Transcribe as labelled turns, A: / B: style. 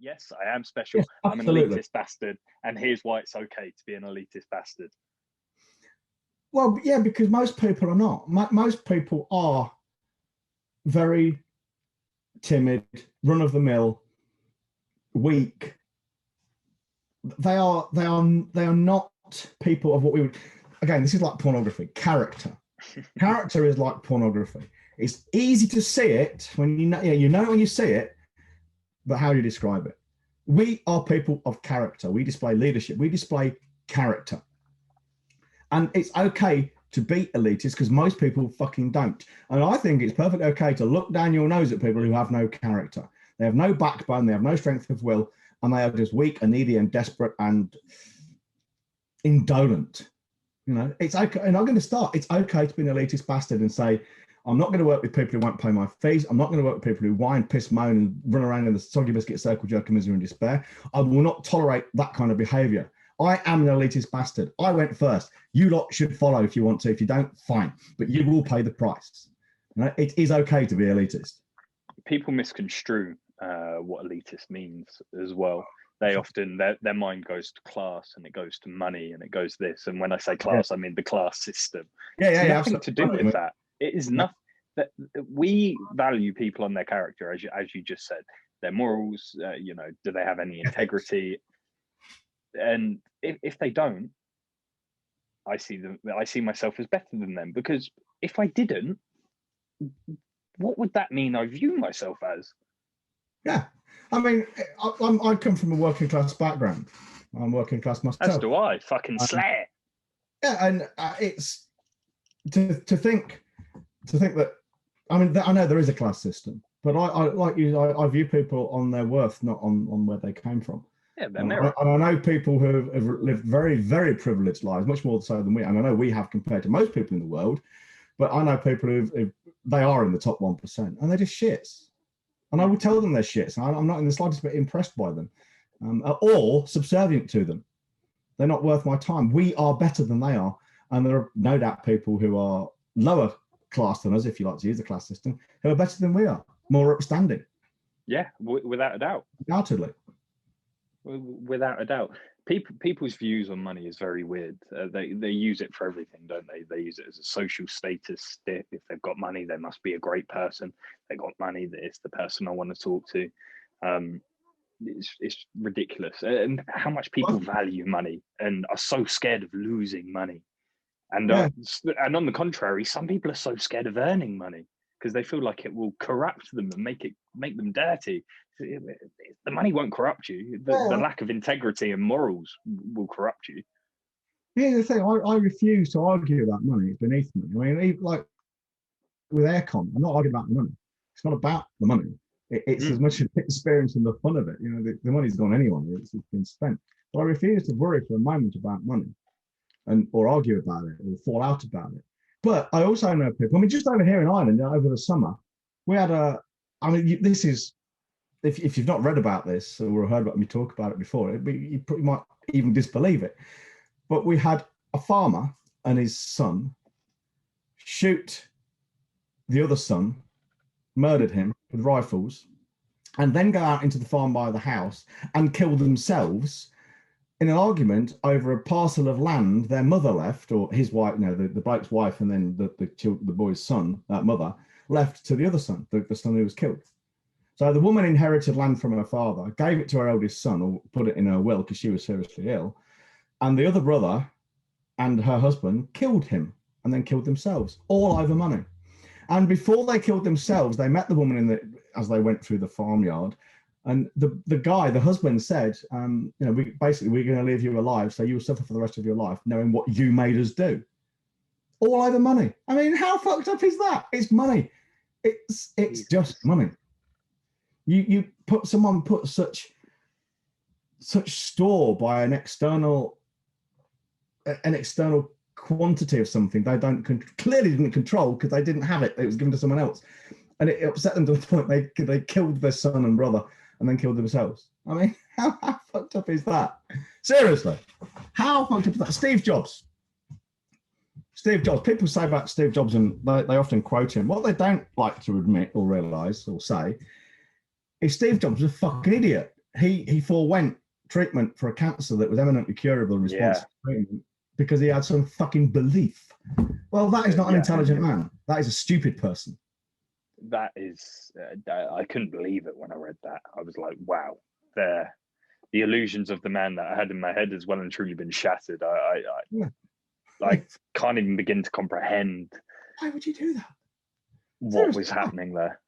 A: yes, I am special.
B: Yes,
A: I'm an
B: absolutely.
A: elitist bastard, and here's why it's okay to be an elitist bastard.
B: Well, yeah, because most people are not. Most people are very timid, run of the mill, weak. They are not people of what we would. Again, this is like pornography. Character is like pornography. It's easy to see it when you know when you see it, but how do you describe it? We are people of character. We display leadership. We display character, and it's okay to be elitist because most people fucking don't. And I think it's perfectly okay to look down your nose at people who have no character. They have no backbone. They have no strength of will, and they are just weak and needy and desperate and indolent. You know, it's okay. And I'm going to start. It's okay to be an elitist bastard and say, I'm not going to work with people who won't pay my fees. I'm not going to work with people who whine, piss, moan, and run around in the soggy biscuit circle jerk of misery and despair. I will not tolerate that kind of behavior. I am an elitist bastard. I went first. You lot should follow if you want to. If you don't, fine. But you will pay the price. You know, it is okay to be elitist.
A: People misconstrue what elitist means as well. They often, their mind goes to class and it goes to money and it goes this. And when I say class, I mean the class system. It's nothing to do with that. It is nothing. That we value people on their character, as you just said, their morals. You know, do they have any integrity? And if they don't, I see myself as better than them, because if I didn't, what would that mean I view myself as?
B: Yeah, I mean, I come from a working class background. I'm working class myself.
A: As do I. Fucking slay.
B: Yeah, and it's to think that. I mean, I know there is a class system, but I like you. I view people on their worth, not on where they came from.
A: Yeah,
B: and I know people who have lived very, very privileged lives, much more so than we. And I know we have compared to most people in the world. But I know people who they are in the top 1%, and they're just shits. And I will tell them they're shits. And I'm not in the slightest bit impressed by them, or subservient to them. They're not worth my time. We are better than they are, and there are no doubt people who are lower class than us, if you like to use the class system, who are better than we are, more upstanding.
A: Yeah, without a doubt.
B: Undoubtedly.
A: Without a doubt. People's views on money is very weird. They use it for everything, don't they? They use it as a social status stick. If they've got money, they must be a great person. They got money, it's the person I want to talk to. It's ridiculous. And how much people value money and are so scared of losing money. And and on the contrary, some people are so scared of earning money because they feel like it will corrupt them and make them dirty. The money won't corrupt you. The lack of integrity and morals will corrupt you.
B: Here's the thing: I refuse to argue about money. It's beneath me. I mean, like with aircon, I'm not arguing about the money. It's not about the money. It's as much an experience and the fun of it. You know, the money's gone anyway. It's been spent. But I refuse to worry for a moment about money, or argue about it, or fall out about it. But I also know people. I mean, just over here in Ireland, over the summer, we had this is. If you've not read about this or heard about me talk about it before, you might even disbelieve it. But we had a farmer and his son shoot the other son, murdered him with rifles, and then go out into the farm by the house and kill themselves in an argument over a parcel of land their mother left, or his wife, the bloke's wife, and then the boy's son, that mother, left to the other son, the son who was killed. So the woman inherited land from her father, gave it to her eldest son, or put it in her will because she was seriously ill. And the other brother and her husband killed him and then killed themselves, all over money. And before they killed themselves, they met the woman as they went through the farmyard. And the husband said, we're going to leave you alive, so you'll suffer for the rest of your life, knowing what you made us do. All over money. I mean, how fucked up is that? It's money. It's just money. You put such store by an external quantity of something they clearly didn't control because they didn't have it. It was given to someone else, and it upset them to the point they killed their son and brother and then killed themselves. I mean, how fucked up is that? Seriously, how fucked up is that? Steve Jobs. People say about Steve Jobs, and they often quote him. What they don't like to admit or realise or say is Steve Jobs was a fucking idiot. he forewent treatment for a cancer that was eminently curable in response to treatment because he had some fucking belief. Well, that is not an intelligent man. That is a stupid person.
A: That is, I couldn't believe it when I read that. I was like, wow, the illusions of the man that I had in my head has well and truly been shattered. I can't even begin to comprehend.
B: Why would you do that?
A: What was happening there?